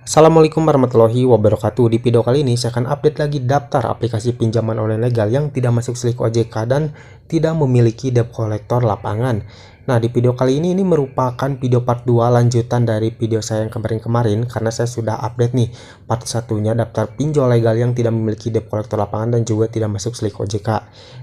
Assalamualaikum warahmatullahi wabarakatuh. Di video kali ini saya akan update lagi daftar aplikasi pinjaman online legal yang tidak masuk slik OJK dan tidak memiliki debt collector lapangan. Nah, di video kali ini merupakan video part 2 lanjutan dari video saya yang kemarin-kemarin, karena saya sudah update nih part satunya daftar pinjol legal yang tidak memiliki debt collector lapangan dan juga tidak masuk slik OJK.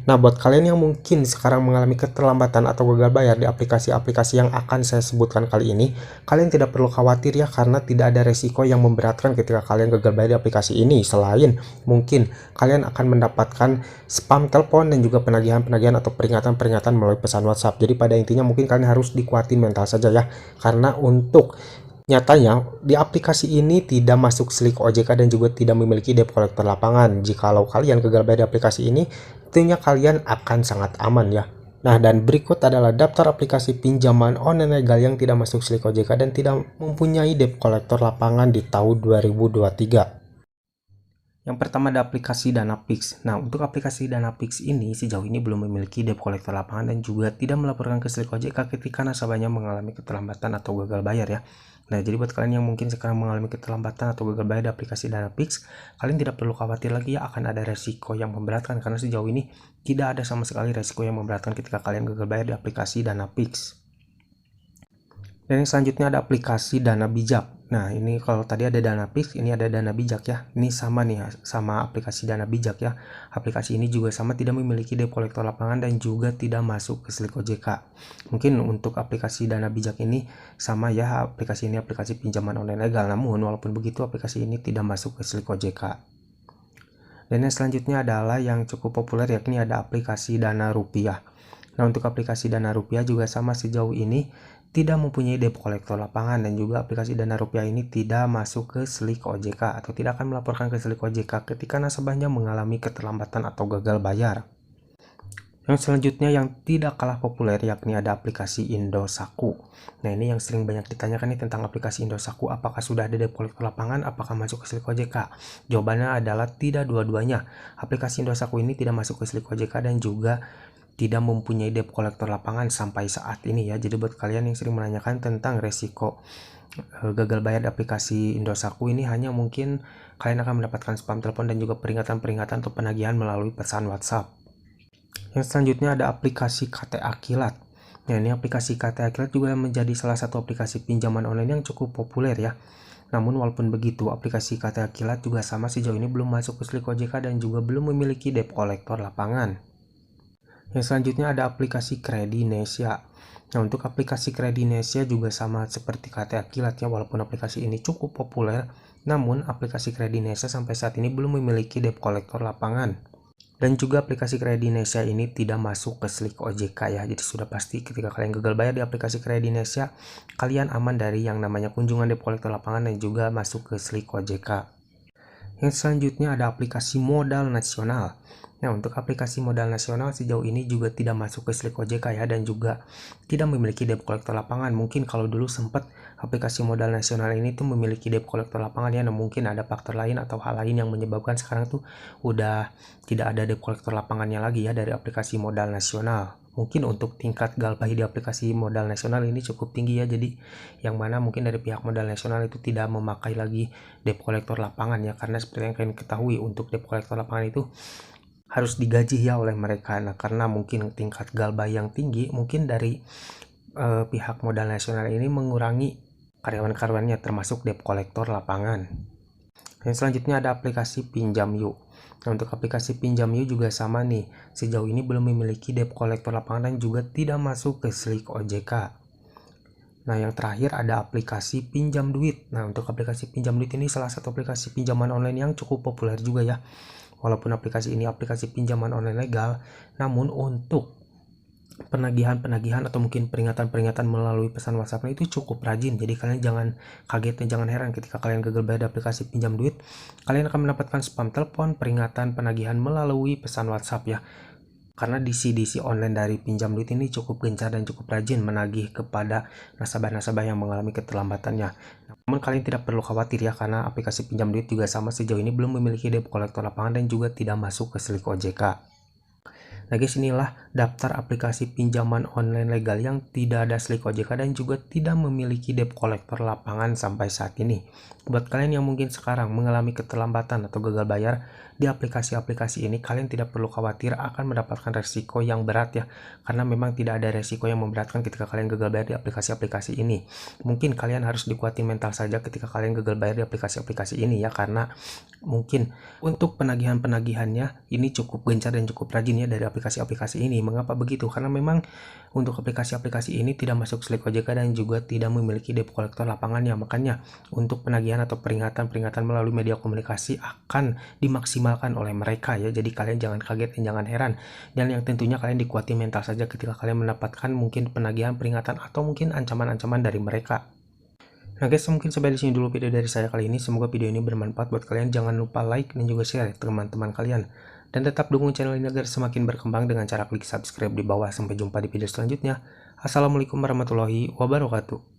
Nah, buat kalian yang mungkin sekarang mengalami keterlambatan atau gagal bayar di aplikasi-aplikasi yang akan saya sebutkan kali ini, kalian tidak perlu khawatir ya, karena tidak ada resiko yang memberatkan ketika kalian gagal bayar di aplikasi ini, selain mungkin kalian akan mendapatkan spam telepon dan juga penagihan-penagihan atau peringatan-peringatan melalui pesan WhatsApp. Jadi pada intinya mungkin kalian harus dikuatin mental saja ya, karena untuk nyatanya di aplikasi ini tidak masuk slik OJK dan juga tidak memiliki debt collector lapangan. Jikalau kalian gagal bayar di aplikasi ini, tentunya kalian akan sangat aman ya. Nah, dan berikut adalah daftar aplikasi pinjaman online legal yang tidak masuk slik OJK dan tidak mempunyai debt collector lapangan di tahun 2023. Yang pertama ada aplikasi Danapix. Nah, untuk aplikasi Danapix ini sejauh ini belum memiliki debt collector lapangan dan juga tidak melaporkan ke slik OJK ketika nasabahnya mengalami keterlambatan atau gagal bayar ya. Nah, jadi buat kalian yang mungkin sekarang mengalami keterlambatan atau gagal bayar di aplikasi Danapix, kalian tidak perlu khawatir lagi ya akan ada resiko yang memberatkan, karena sejauh ini tidak ada sama sekali resiko yang memberatkan ketika kalian gagal bayar di aplikasi Danapix. Dan yang selanjutnya ada aplikasi Dana Bijak. Nah, ini kalau tadi ada Danapix, ini ada Dana Bijak ya. Ini sama nih ya, sama aplikasi Dana Bijak ya. Aplikasi ini juga sama, tidak memiliki debt collector lapangan dan juga tidak masuk ke slik OJK. Mungkin untuk aplikasi Dana Bijak ini sama ya, aplikasi ini aplikasi pinjaman online legal. Namun walaupun begitu aplikasi ini tidak masuk ke slik OJK. Dan yang selanjutnya adalah yang cukup populer, yakni ada aplikasi Dana Rupiah. Nah, untuk aplikasi Dana Rupiah juga sama, sejauh ini tidak mempunyai debt collector lapangan dan juga aplikasi Dana Rupiah ini tidak masuk ke slik OJK atau tidak akan melaporkan ke slik OJK ketika nasabahnya mengalami keterlambatan atau gagal bayar. Yang selanjutnya yang tidak kalah populer yakni ada aplikasi Indosku. Nah, ini yang sering banyak ditanyakan nih tentang aplikasi Indosku, apakah sudah ada debt collector lapangan, apakah masuk ke slik OJK? Jawabannya adalah tidak dua-duanya. Aplikasi Indosku ini tidak masuk ke slik OJK dan juga tidak mempunyai debt collector lapangan sampai saat ini ya. Jadi buat kalian yang sering menanyakan tentang resiko gagal bayar di aplikasi Indosku ini, hanya mungkin kalian akan mendapatkan spam telepon dan juga peringatan-peringatan atau penagihan melalui pesan WhatsApp. Yang selanjutnya ada aplikasi KTA Kilat. Nah, ini aplikasi KTA Kilat juga menjadi salah satu aplikasi pinjaman online yang cukup populer ya. Namun walaupun begitu, aplikasi KTA Kilat juga sama, sejauh ini belum masuk ke slik OJK dan juga belum memiliki debt collector lapangan. Yang selanjutnya ada aplikasi Kredinesia. Nah, untuk aplikasi Kredinesia juga sama seperti KTA Kilat ya, walaupun aplikasi ini cukup populer, namun aplikasi Kredinesia sampai saat ini belum memiliki debt collector lapangan. Dan juga aplikasi Kredinesia ini tidak masuk ke slik OJK ya. Jadi sudah pasti ketika kalian gagal bayar di aplikasi Kredinesia, kalian aman dari yang namanya kunjungan debt collector lapangan dan juga masuk ke slik OJK. Yang selanjutnya ada aplikasi Modal Nasional. Nah, untuk aplikasi Modal Nasional sejauh ini juga tidak masuk ke slik OJK ya, dan juga tidak memiliki debt collector lapangan. Mungkin kalau dulu sempat aplikasi Modal Nasional ini tuh memiliki debt collector lapangan ya, nah mungkin ada faktor lain atau hal lain yang menyebabkan sekarang tuh udah tidak ada debt collector lapangannya lagi ya dari aplikasi Modal Nasional. Mungkin untuk tingkat galbah di aplikasi Modal Nasional ini cukup tinggi ya, jadi yang mana mungkin dari pihak Modal Nasional itu tidak memakai lagi debt collector lapangan ya, karena seperti yang kalian ketahui untuk debt collector lapangan itu harus digaji ya oleh mereka. Nah, karena mungkin tingkat galbah yang tinggi, mungkin dari pihak Modal Nasional ini mengurangi karyawan-karyawannya termasuk debt collector lapangan. Yang selanjutnya ada aplikasi Pinjam Yuk. Nah, untuk aplikasi Pinjam Yuk juga sama nih, sejauh ini belum memiliki debt collector lapangan dan juga tidak masuk ke slik OJK. Nah, yang terakhir ada aplikasi Pinjam Duit. Nah, untuk aplikasi Pinjam Duit ini salah satu aplikasi pinjaman online yang cukup populer juga ya. Walaupun aplikasi ini aplikasi pinjaman online legal, namun untuk penagihan-penagihan atau mungkin peringatan-peringatan melalui pesan WhatsApp itu cukup rajin. Jadi kalian jangan kaget dan jangan heran ketika kalian gagal bayar di aplikasi Pinjam Duit, kalian akan mendapatkan spam telepon, peringatan, penagihan melalui pesan WhatsApp ya. Karena DC online dari Pinjam Duit ini cukup gencar dan cukup rajin menagih kepada nasabah-nasabah yang mengalami keterlambatannya. Namun kalian tidak perlu khawatir ya, karena aplikasi Pinjam Duit juga sama, sejauh ini belum memiliki debt collector lapangan dan juga tidak masuk ke slik OJK. Nah guys, inilah daftar aplikasi pinjaman online legal yang tidak ada slik OJK dan juga tidak memiliki debt collector lapangan sampai saat ini. Buat kalian yang mungkin sekarang mengalami keterlambatan atau gagal bayar di aplikasi-aplikasi ini, kalian tidak perlu khawatir akan mendapatkan resiko yang berat ya, karena memang tidak ada resiko yang memberatkan ketika kalian gagal bayar di aplikasi-aplikasi ini. Mungkin kalian harus dikuatin mental saja ketika kalian gagal bayar di aplikasi-aplikasi ini ya, karena mungkin untuk penagihan-penagihannya ini cukup gencar dan cukup rajin ya dari aplikasi-aplikasi ini. Mengapa begitu? Karena memang untuk aplikasi-aplikasi ini tidak masuk slik OJK dan juga tidak memiliki debt collector lapangannya. Makanya untuk penagihan atau peringatan-peringatan melalui media komunikasi akan dimaksimalkan oleh mereka ya. Jadi kalian jangan kaget dan jangan heran. Dan yang tentunya kalian dikuati mental saja ketika kalian mendapatkan mungkin penagihan, peringatan atau mungkin ancaman-ancaman dari mereka. Nah guys, mungkin sampai di sini dulu video dari saya kali ini. Semoga video ini bermanfaat buat kalian. Jangan lupa like dan juga share ke teman-teman kalian. Dan tetap dukung channel ini agar semakin berkembang dengan cara klik subscribe di bawah. Sampai jumpa di video selanjutnya. Assalamualaikum warahmatullahi wabarakatuh.